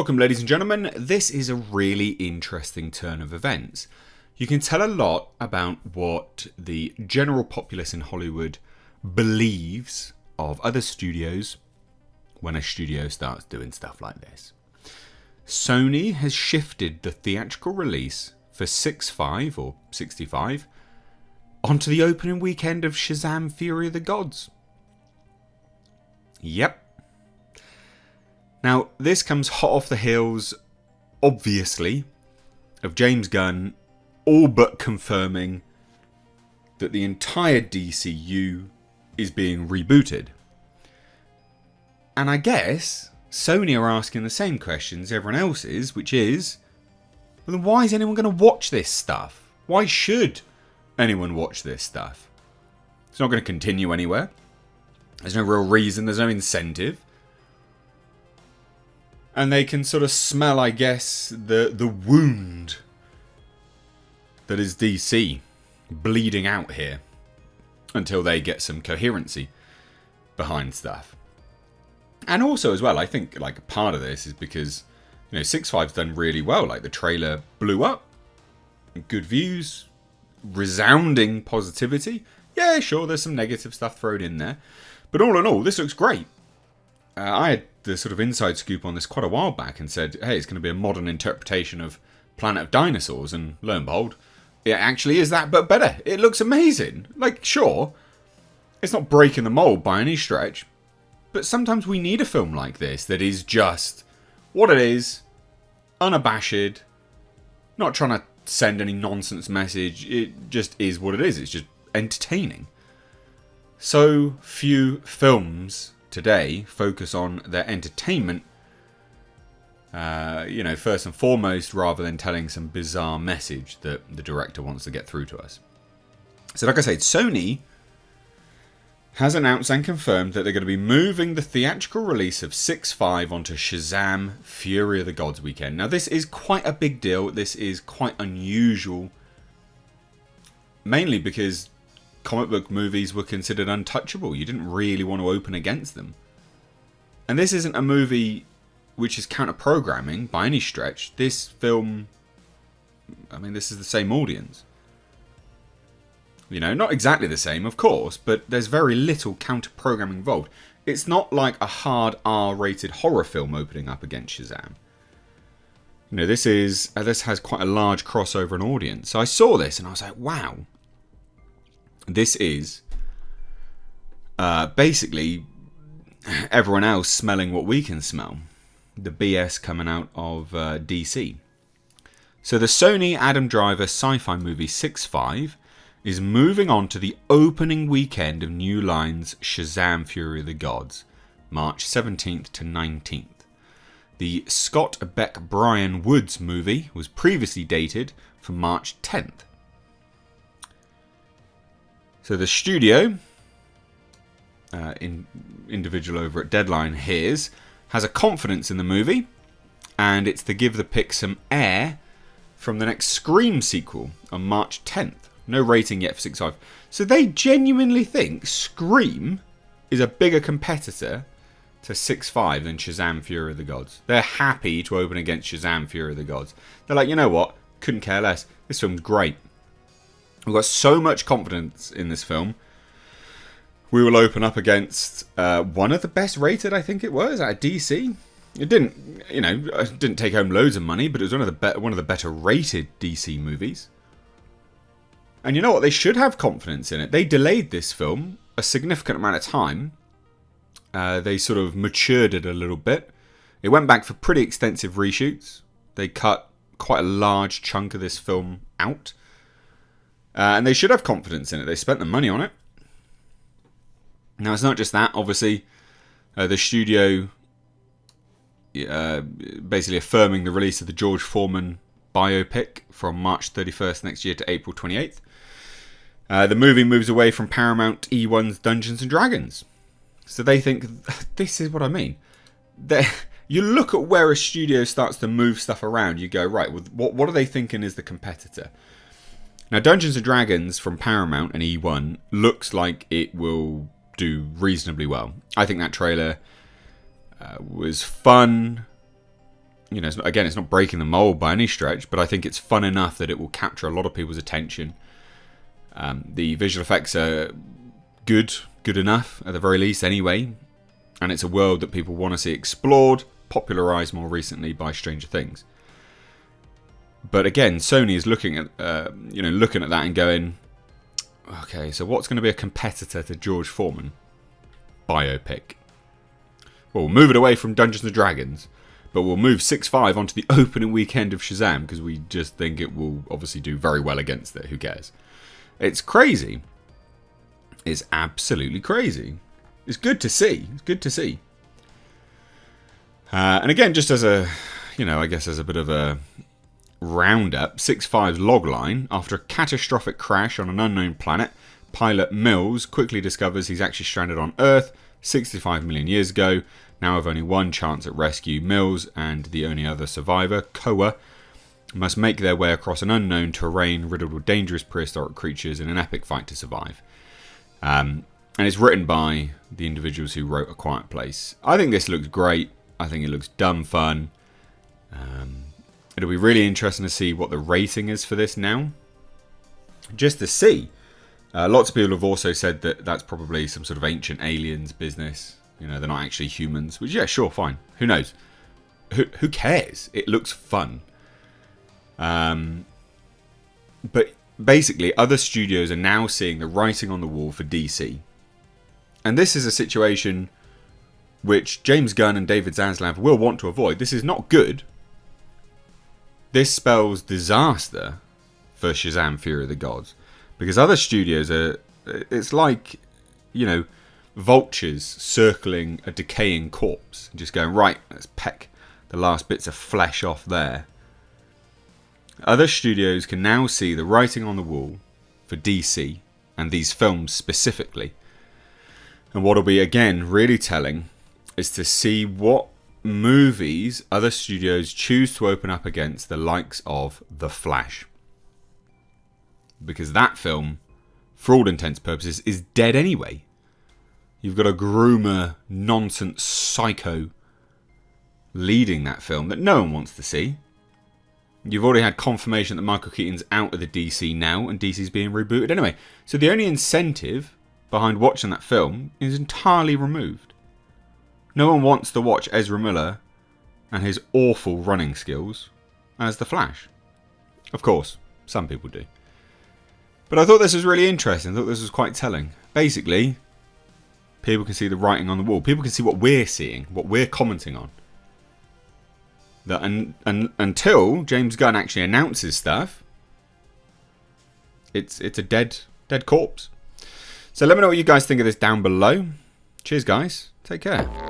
Welcome, ladies and gentlemen. This is a really interesting turn of events. You can tell a lot about what the general populace in Hollywood believes of other studios when a studio starts doing stuff like this. Sony has shifted the theatrical release for 6.5 or 65 onto the opening weekend of SHAZAM! Fury of the Gods. Yep. Now, this comes hot off the heels, obviously, of James Gunn all but confirming that the entire DCU is being rebooted. And I guess Sony are asking the same questions everyone else is, which is, well, then why is anyone going to watch this stuff? Why should anyone watch this stuff? It's not going to continue anywhere. There's no real reason, there's no incentive. And they can sort of smell, I guess, the wound that is DC bleeding out here until they get some coherency behind stuff. And also as well, I think like part of this is because 6.5's done really well. Like the trailer blew up, good views, resounding positivity. Yeah, sure, there's some negative stuff thrown in there, but all in all, this looks great. I had the sort of inside scoop on this quite a while back and said, hey, it's going to be a modern interpretation of Planet of Dinosaurs, and lo and behold, it actually is that, but better. It looks amazing. Like, sure, it's not breaking the mold by any stretch, but sometimes we need a film like this that is just what it is, unabashed, not trying to send any nonsense message. It just is what it is. It's just entertaining. So few films today focus on their entertainment, first and foremost, rather than telling some bizarre message that the director wants to get through to us. So like I said, Sony has announced and confirmed that they're going to be moving the theatrical release of 6.5 onto SHAZAM! Fury of the Gods weekend. Now this is quite a big deal. This is quite unusual, mainly because comic book movies were considered untouchable. You didn't really want to open against them. And this isn't a movie which is counter-programming by any stretch. This film, this is the same audience. Not exactly the same, of course, but there's very little counter-programming involved. It's not like a hard R-rated horror film opening up against SHAZAM! This has quite a large crossover in audience. So I saw this and I was like, wow. This is basically everyone else smelling what we can smell. The BS coming out of DC. So the Sony Adam Driver sci-fi movie 6.5 is moving on to the opening weekend of New Line's SHAZAM! Fury of the Gods, March 17th to 19th. The Scott Beck Brian Woods movie was previously dated for March 10th. So the studio, individual over at Deadline Hears, has a confidence in the movie, and it's to give the pick some air from the next Scream sequel on March 10th. No rating yet for 6.5. So they genuinely think Scream is a bigger competitor to 6.5 than SHAZAM! Fury of the Gods. They're happy to open against SHAZAM! Fury of the Gods. They're like, you know what? Couldn't care less. This film's great. We've got so much confidence in this film. We will open up against one of the best rated, I think it was, at DC. It didn't take home loads of money, but it was one of the better rated DC movies. And you know what? They should have confidence in it. They delayed this film a significant amount of time. They sort of matured it a little bit. It went back for pretty extensive reshoots. They cut quite a large chunk of this film out. And they should have confidence in it. They spent the money on it. Now, it's not just that. Obviously, the studio basically affirming the release of the George Foreman biopic from March 31st next year to April 28th. The movie moves away from Paramount E1's Dungeons & Dragons. So they think, this is what I mean. You look at where a studio starts to move stuff around, you go, right, what are they thinking is the competitor? Now, Dungeons & Dragons from Paramount and E1 looks like it will do reasonably well. I think that trailer was fun. you know, it's not breaking the mold by any stretch, but I think it's fun enough that it will capture a lot of people's attention. The visual effects are good enough at the very least anyway, and it's a world that people want to see explored, popularized more recently by Stranger Things. But again, Sony is looking at that and going, okay, so what's going to be a competitor to George Foreman? Biopic. Well, we'll move it away from Dungeons and Dragons, but we'll move 6.5 onto the opening weekend of SHAZAM because we just think it will obviously do very well against it. Who cares? It's crazy. It's absolutely crazy. It's good to see. It's good to see. And again, just as a, I guess as a bit of a roundup, 6.5's logline: after a catastrophic crash on an unknown planet, pilot Mills quickly discovers he's actually stranded on Earth 65 million years ago. Now with only one chance at rescue, Mills and the only other survivor, Koa, must make their way across an unknown terrain riddled with dangerous prehistoric creatures in an epic fight to survive. And it's written by the individuals who wrote A Quiet Place. I think this looks great. I think it looks dumb fun. It'll be really interesting to see what the rating is for this now. Just to see. Lots of people have also said that that's probably some sort of ancient aliens business. They're not actually humans. Which, yeah, sure, fine. Who knows? Who cares? It looks fun. But basically, other studios are now seeing the writing on the wall for DC. And this is a situation which James Gunn and David Zaslav will want to avoid. This is not good. This spells disaster for Shazam! Fury of the Gods. Because other studios are... It's like, vultures circling a decaying corpse. And just going, right, let's peck the last bits of flesh off there. Other studios can now see the writing on the wall for DC and these films specifically. And what will be, again, really telling is to see what movies other studios choose to open up against the likes of The Flash. Because that film, for all intents and purposes, is dead anyway. You've got a groomer, nonsense psycho leading that film that no one wants to see. You've already had confirmation that Michael Keaton's out of the DC now, and DC's being rebooted anyway. So the only incentive behind watching that film is entirely removed. No one wants to watch Ezra Miller and his awful running skills as the Flash. Of course, some people do. But I thought this was really interesting. I thought this was quite telling. Basically, people can see the writing on the wall. People can see what we're seeing, what we're commenting on. That until James Gunn actually announces stuff, it's a dead corpse. So let me know what you guys think of this down below. Cheers, guys. Take care.